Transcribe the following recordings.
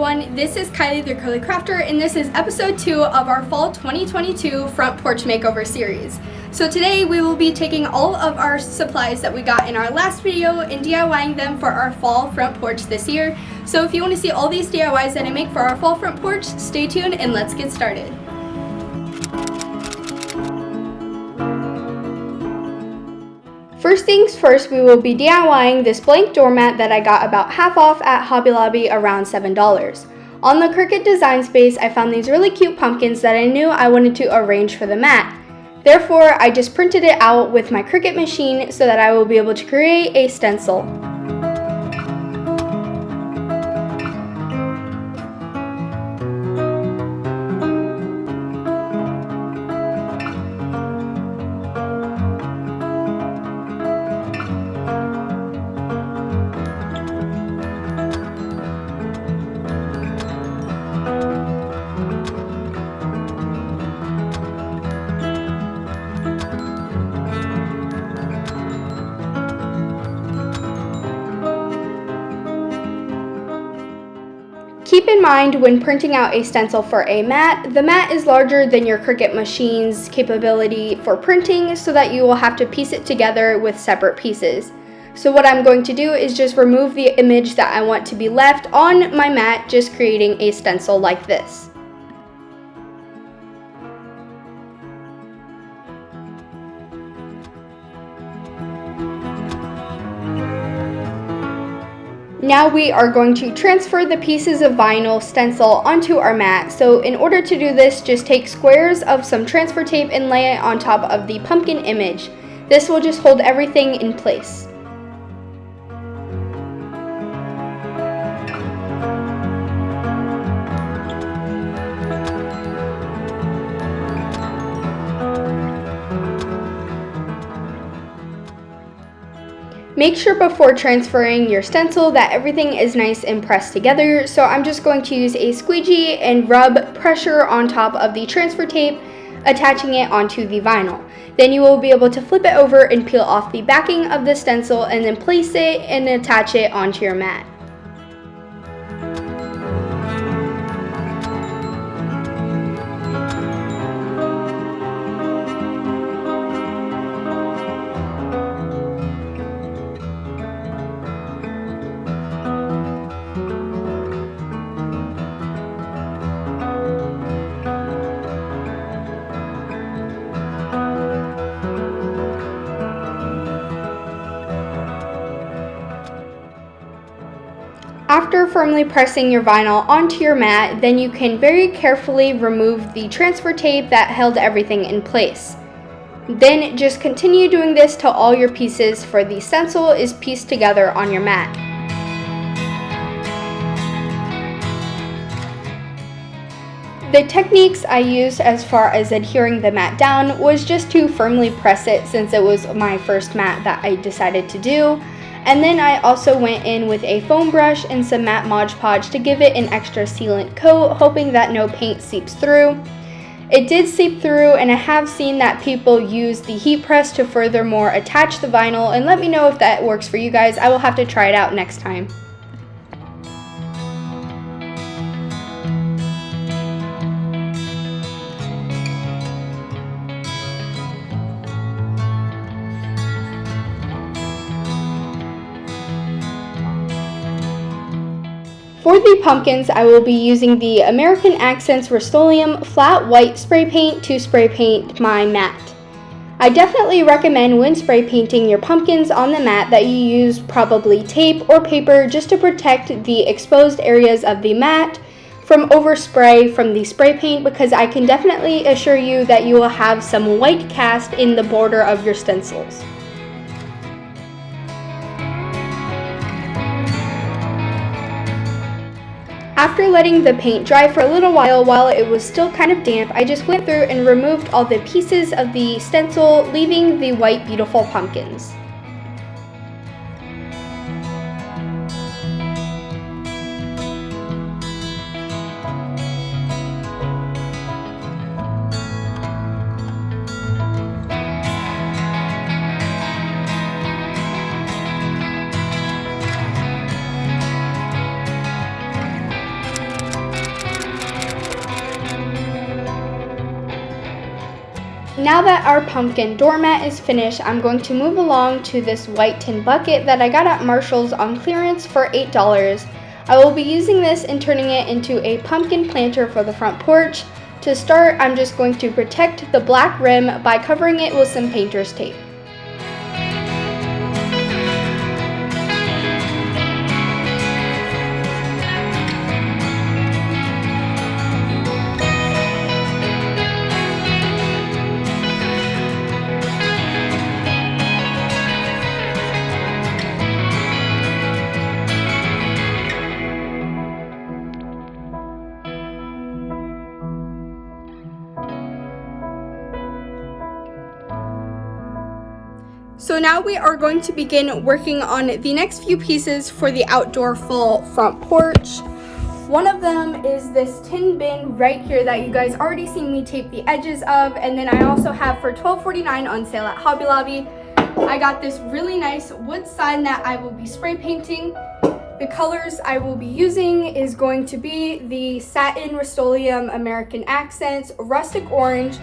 everyone, this is Kylie the Curly Crafter, and this is episode 2 of our Fall 2022 Front Porch Makeover series. So today we will be taking all of our supplies that we got in our last video and DIYing them for our fall front porch this year. So if you want to see all these DIYs that I make for our fall front porch, stay tuned and let's get started. First things first, we will be DIYing this blank doormat that I got about half off at Hobby Lobby around $7. On the Cricut design space, I found these really cute pumpkins that I knew I wanted to arrange for the mat. Therefore, I just printed it out with my Cricut machine so that I will be able to create a stencil. Keep in mind when printing out a stencil for a mat, the mat is larger than your Cricut machine's capability for printing, so that you will have to piece it together with separate pieces. So what I'm going to do is just remove the image that I want to be left on my mat, just creating a stencil like this. Now we are going to transfer the pieces of vinyl stencil onto our mat. So in order to do this, just take squares of some transfer tape and lay it on top of the pumpkin image. This will just hold everything in place. Make sure before transferring your stencil that everything is nice and pressed together, so I'm just going to use a squeegee and rub pressure on top of the transfer tape, attaching it onto the vinyl. Then you will be able to flip it over and peel off the backing of the stencil and then place it and attach it onto your mat. After firmly pressing your vinyl onto your mat, then you can very carefully remove the transfer tape that held everything in place. Then just continue doing this till all your pieces for the stencil is pieced together on your mat. The techniques I used as far as adhering the mat down was just to firmly press it, since it was my first mat that I decided to do. And then I also went in with a foam brush and some matte Mod Podge to give it an extra sealant coat, hoping that no paint seeps through. It did seep through, and I have seen that people use the heat press to furthermore attach the vinyl, and let me know if that works for you guys. I will have to try it out next time. For the pumpkins, I will be using the American Accents Rust-Oleum flat white spray paint to spray paint my mat. I definitely recommend when spray painting your pumpkins on the mat that you use probably tape or paper, just to protect the exposed areas of the mat from overspray from the spray paint, because I can definitely assure you that you will have some white cast in the border of your stencils. After letting the paint dry for a little while it was still kind of damp, I just went through and removed all the pieces of the stencil, leaving the white beautiful pumpkins. Now that our pumpkin doormat is finished, I'm going to move along to this white tin bucket that I got at Marshall's on clearance for $8. I will be using this and turning it into a pumpkin planter for the front porch. To start, I'm just going to protect the black rim by covering it with some painter's tape. So now we are going to begin working on the next few pieces for the outdoor fall front porch. One of them is this tin bin right here that you guys already seen me tape the edges of, and then I also have for $12.49 on sale at Hobby Lobby. I got this really nice wood sign that I will be spray painting. The colors I will be using is going to be the Satin Rust-Oleum American Accents, Rustic Orange.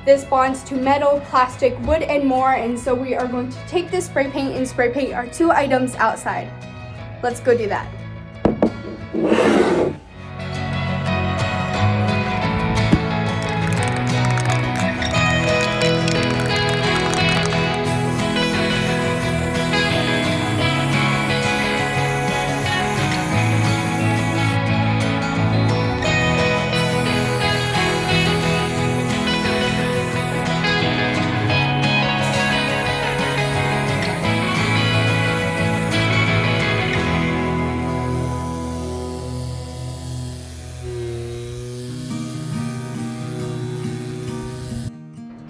This bonds to metal, plastic, wood, and more, and so we are going to take this spray paint and spray paint our two items outside. Let's go do that.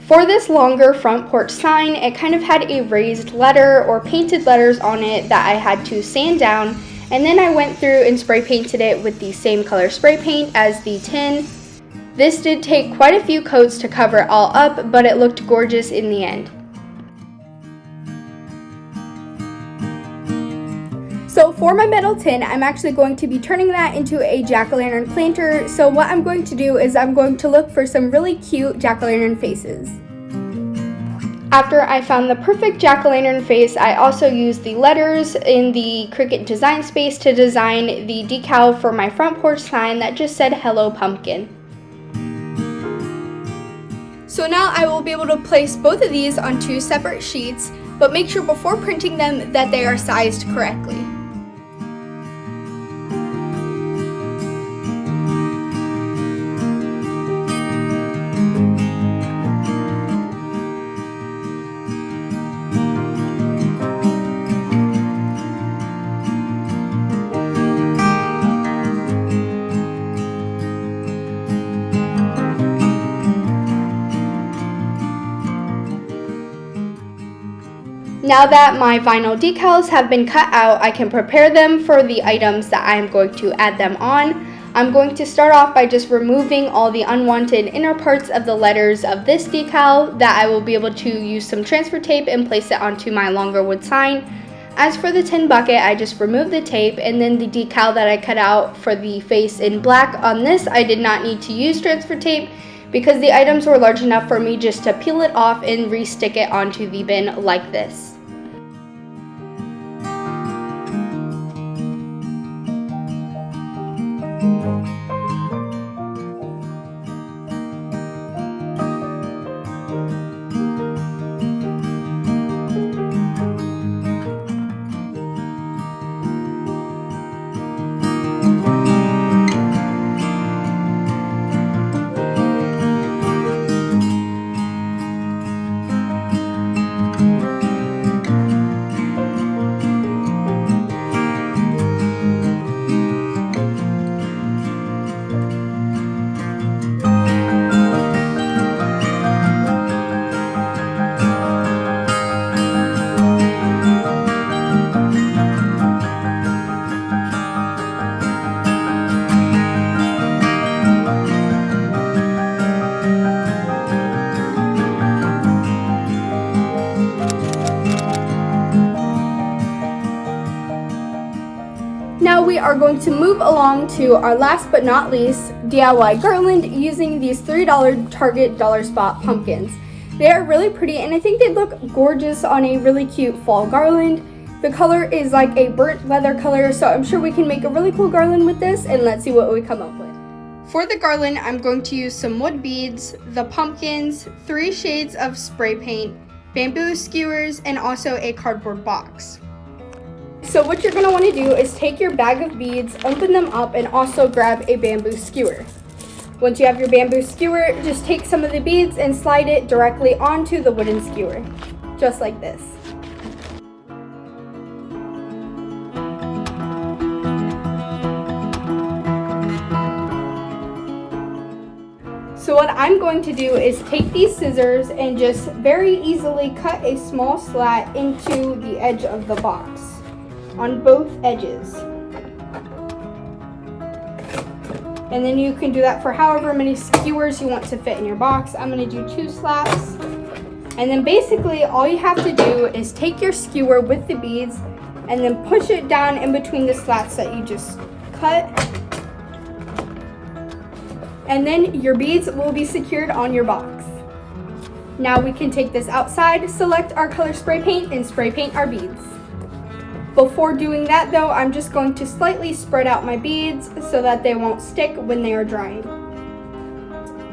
For this longer front porch sign, it kind of had a raised letter or painted letters on it that I had to sand down, and then I went through and spray painted it with the same color spray paint as the tin. This did take quite a few coats to cover it all up, but it looked gorgeous in the end. So for my metal tin, I'm actually going to be turning that into a jack-o'-lantern planter. So what I'm going to do is I'm going to look for some really cute jack-o'-lantern faces. After I found the perfect jack-o'-lantern face, I also used the letters in the Cricut design space to design the decal for my front porch sign that just said "Hello Pumpkin." So now I will be able to place both of these on two separate sheets, but make sure before printing them that they are sized correctly. Now that my vinyl decals have been cut out, I can prepare them for the items that I am going to add them on. I'm going to start off by just removing all the unwanted inner parts of the letters of this decal that I will be able to use some transfer tape and place it onto my longer wood sign. As for the tin bucket, I just removed the tape, and then the decal that I cut out for the face in black on this, I did not need to use transfer tape because the items were large enough for me just to peel it off and re-stick it onto the bin like this. Now we are going to move along to our last but not least DIY garland using these $3 Target Dollar Spot pumpkins. They are really pretty, and I think they look gorgeous on a really cute fall garland. The color is like a burnt leather color, so I'm sure we can make a really cool garland with this, and let's see what we come up with. For the garland, I'm going to use some wood beads, the pumpkins, 3 shades of spray paint, bamboo skewers, and also a cardboard box. So what you're going to want to do is take your bag of beads, open them up, and also grab a bamboo skewer. Once you have your bamboo skewer, just take some of the beads and slide it directly onto the wooden skewer, just like this. So what I'm going to do is take these scissors and just very easily cut a small slat into the edge of the box on both edges. And then you can do that for however many skewers you want to fit in your box. I'm going to do 2 slats. And then basically all you have to do is take your skewer with the beads and then push it down in between the slats that you just cut. And then your beads will be secured on your box. Now we can take this outside, select our color spray paint, and spray paint our beads. Before doing that though, I'm just going to slightly spread out my beads so that they won't stick when they are drying.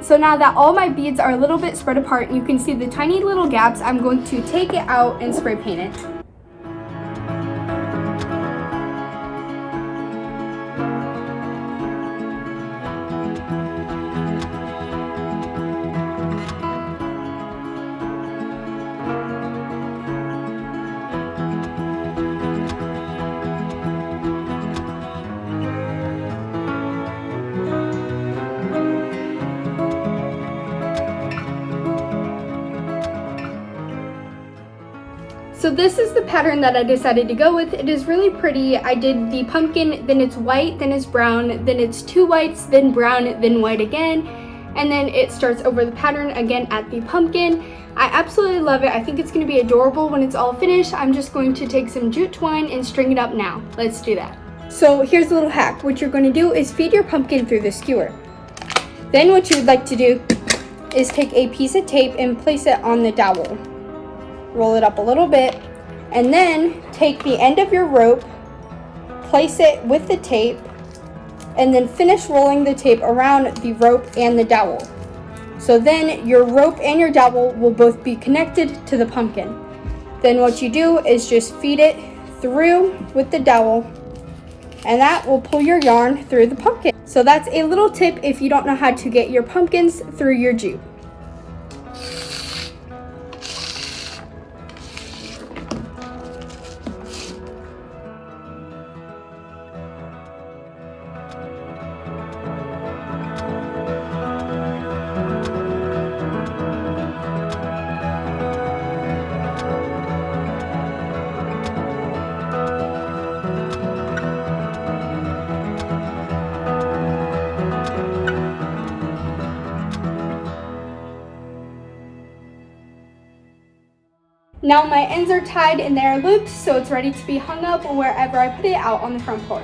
So now that all my beads are a little bit spread apart and you can see the tiny little gaps, I'm going to take it out and spray paint it. So this is the pattern that I decided to go with. It is really pretty. I did the pumpkin, then it's white, then it's brown, then it's 2 whites, then brown, then white again, and then it starts over the pattern again at the pumpkin. I absolutely love it. I think it's going to be adorable when it's all finished. I'm just going to take some jute twine and string it up now. Let's do that. So here's a little hack. What you're going to do is feed your pumpkin through the skewer. Then what you would like to do is take a piece of tape and place it on the dowel. Roll it up a little bit, and then take the end of your rope, place it with the tape, and then finish rolling the tape around the rope and the dowel. So then your rope and your dowel will both be connected to the pumpkin. Then what you do is just feed it through with the dowel, and that will pull your yarn through the pumpkin. So that's a little tip if you don't know how to get your pumpkins through your jute. Now my ends are tied and they are looped, so it's ready to be hung up wherever I put it out on the front porch.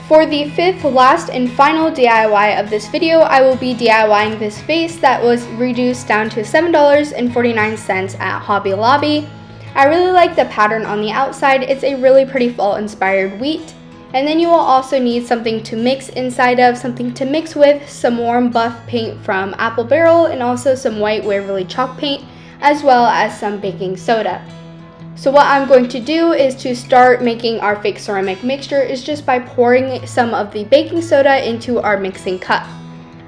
For the 5th, last, and final DIY of this video, I will be DIYing this vase that was reduced down to $7.49 at Hobby Lobby. I really like the pattern on the outside. It's a really pretty fall-inspired wheat. And then you will also need something to mix inside of, something to mix with, some warm buff paint from Apple Barrel, and also some white Waverly chalk paint, as well as some baking soda. So what I'm going to do is to start making our fake ceramic mixture is just by pouring some of the baking soda into our mixing cup.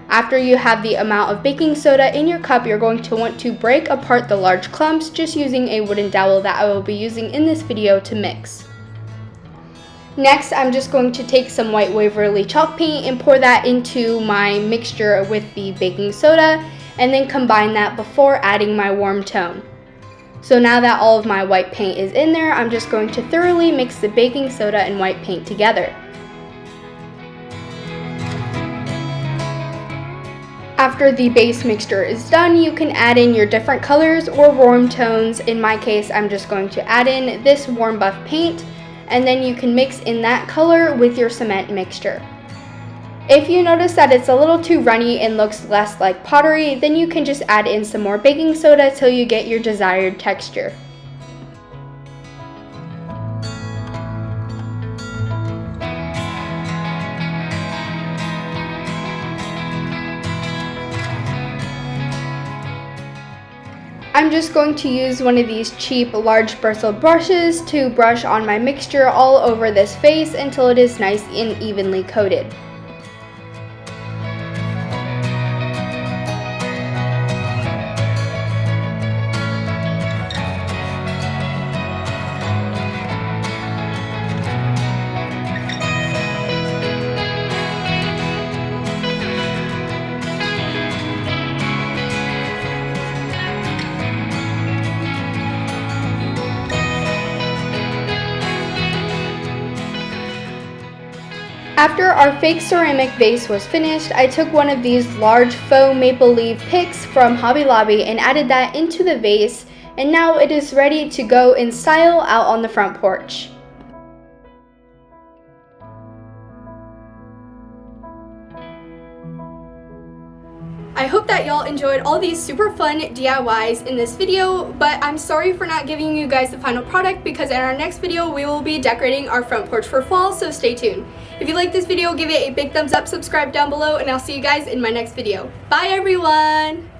After you have the amount of baking soda in your cup, you're going to want to break apart the large clumps just using a wooden dowel that I will be using in this video to mix. Next, I'm just going to take some white Waverly chalk paint and pour that into my mixture with the baking soda, and then combine that before adding my warm tone. So now that all of my white paint is in there, I'm just going to thoroughly mix the baking soda and white paint together. After the base mixture is done, you can add in your different colors or warm tones. In my case, I'm just going to add in this warm buff paint, and then you can mix in that color with your cement mixture. If you notice that it's a little too runny and looks less like pottery, then you can just add in some more baking soda till you get your desired texture. I'm just going to use one of these cheap large bristled brushes to brush on my mixture all over this vase until it is nice and evenly coated. After our fake ceramic vase was finished, I took one of these large faux maple leaf picks from Hobby Lobby and added that into the vase, and now it is ready to go in style out on the front porch. I hope that y'all enjoyed all these super fun DIYs in this video, but I'm sorry for not giving you guys the final product because in our next video we will be decorating our front porch for fall, so stay tuned. If you like this video, give it a big thumbs up, subscribe down below, and I'll see you guys in my next video. Bye everyone!